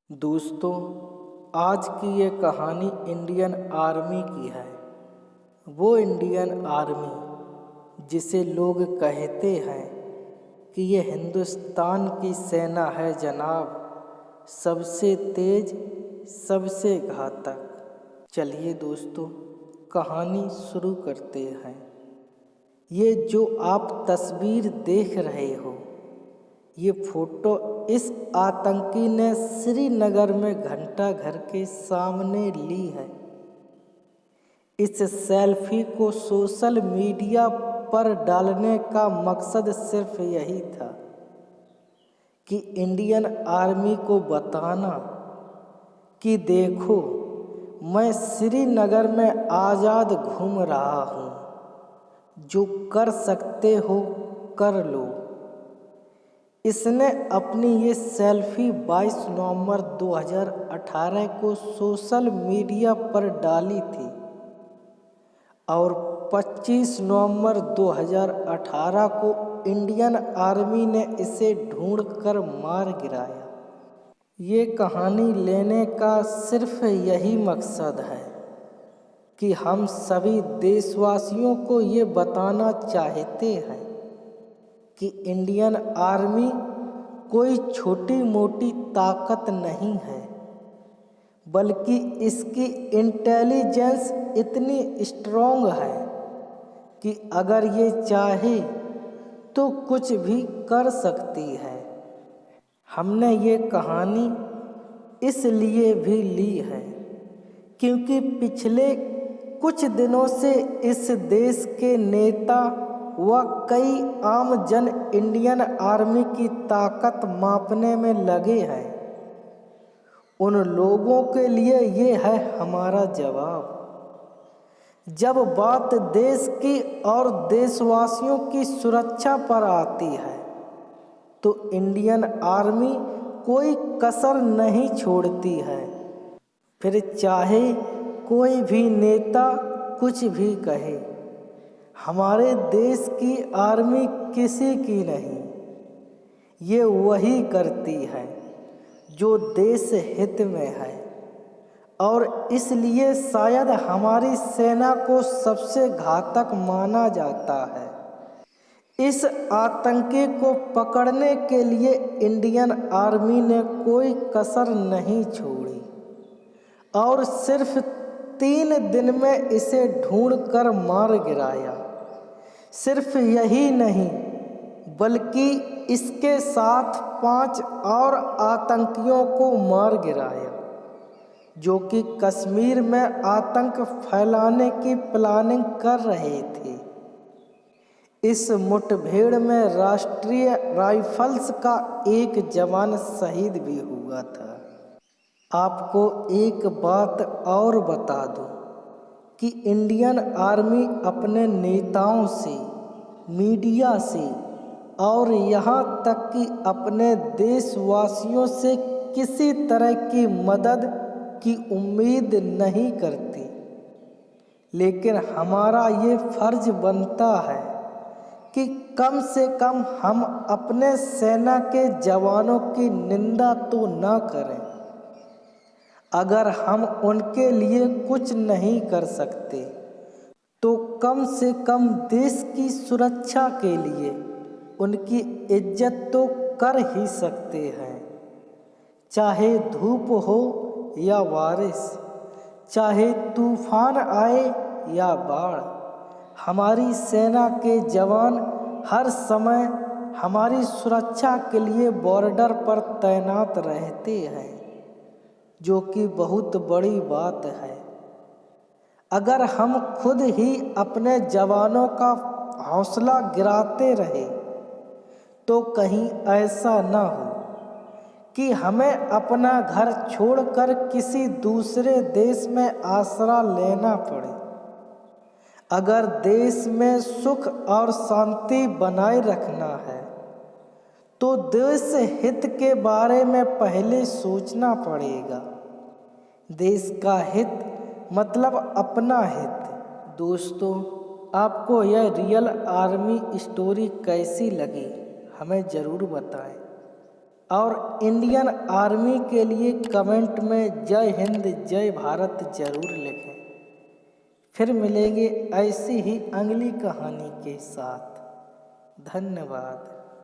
दोस्तों, आज की ये कहानी इंडियन आर्मी की है। वो इंडियन आर्मी जिसे लोग कहते हैं कि ये हिंदुस्तान की सेना है जनाब, सबसे तेज, सबसे घातक। चलिए दोस्तों, कहानी शुरू करते हैं। ये जो आप तस्वीर देख रहे हो, ये फोटो इस आतंकी ने श्रीनगर में घंटा घर के सामने ली है। इस सेल्फी को सोशल मीडिया पर डालने का मकसद सिर्फ यही था कि इंडियन आर्मी को बताना कि देखो, मैं श्रीनगर में आज़ाद घूम रहा हूँ, जो कर सकते हो कर लो। इसने अपनी ये सेल्फी 22 नवंबर 2018 को सोशल मीडिया पर डाली थी और 25 नवंबर 2018 को इंडियन आर्मी ने इसे ढूंढकर मार गिराया। ये कहानी लेने का सिर्फ यही मकसद है कि हम सभी देशवासियों को ये बताना चाहते हैं कि इंडियन आर्मी कोई छोटी मोटी ताकत नहीं है, बल्कि इसकी इंटेलिजेंस इतनी स्ट्रॉन्ग है कि अगर ये चाहे तो कुछ भी कर सकती है। हमने ये कहानी इसलिए भी ली है क्योंकि पिछले कुछ दिनों से इस देश के नेता व कई आम जन इंडियन आर्मी की ताकत मापने में लगे हैं। उन लोगों के लिए ये है हमारा जवाब। जब बात देश की और देशवासियों की सुरक्षा पर आती है तो इंडियन आर्मी कोई कसर नहीं छोड़ती है, फिर चाहे कोई भी नेता कुछ भी कहे। हमारे देश की आर्मी किसी की नहीं, ये वही करती है जो देश हित में है, और इसलिए शायद हमारी सेना को सबसे घातक माना जाता है। इस आतंकी को पकड़ने के लिए इंडियन आर्मी ने कोई कसर नहीं छोड़ी और सिर्फ 3 दिन में इसे ढूंढकर मार गिराया। सिर्फ यही नहीं, बल्कि इसके साथ 5 और आतंकियों को मार गिराया, जो कि कश्मीर में आतंक फैलाने की प्लानिंग कर रहे थे। इस मुठभेड़ में राष्ट्रीय राइफल्स का एक जवान शहीद भी हुआ था। आपको एक बात और बता दूं कि इंडियन आर्मी अपने नेताओं से, मीडिया से और यहाँ तक कि अपने देशवासियों से किसी तरह की मदद की उम्मीद नहीं करती, लेकिन हमारा ये फर्ज बनता है कि कम से कम हम अपने सेना के जवानों की निंदा तो ना करें। अगर हम उनके लिए कुछ नहीं कर सकते तो कम से कम देश की सुरक्षा के लिए उनकी इज्जत तो कर ही सकते हैं। चाहे धूप हो या बारिश, चाहे तूफान आए या बाढ़, हमारी सेना के जवान हर समय हमारी सुरक्षा के लिए बॉर्डर पर तैनात रहते हैं, जो कि बहुत बड़ी बात है। अगर हम खुद ही अपने जवानों का हौसला गिराते रहे तो कहीं ऐसा ना हो कि हमें अपना घर छोड़कर किसी दूसरे देश में आसरा लेना पड़े। अगर देश में सुख और शांति बनाए रखना है तो देश हित के बारे में पहले सोचना पड़ेगा। देश का हित मतलब अपना हित। दोस्तों, आपको यह रियल आर्मी स्टोरी कैसी लगी हमें ज़रूर बताएं। और इंडियन आर्मी के लिए कमेंट में जय हिंद जय भारत जरूर लिखें। फिर मिलेंगे ऐसी ही अगली कहानी के साथ। धन्यवाद।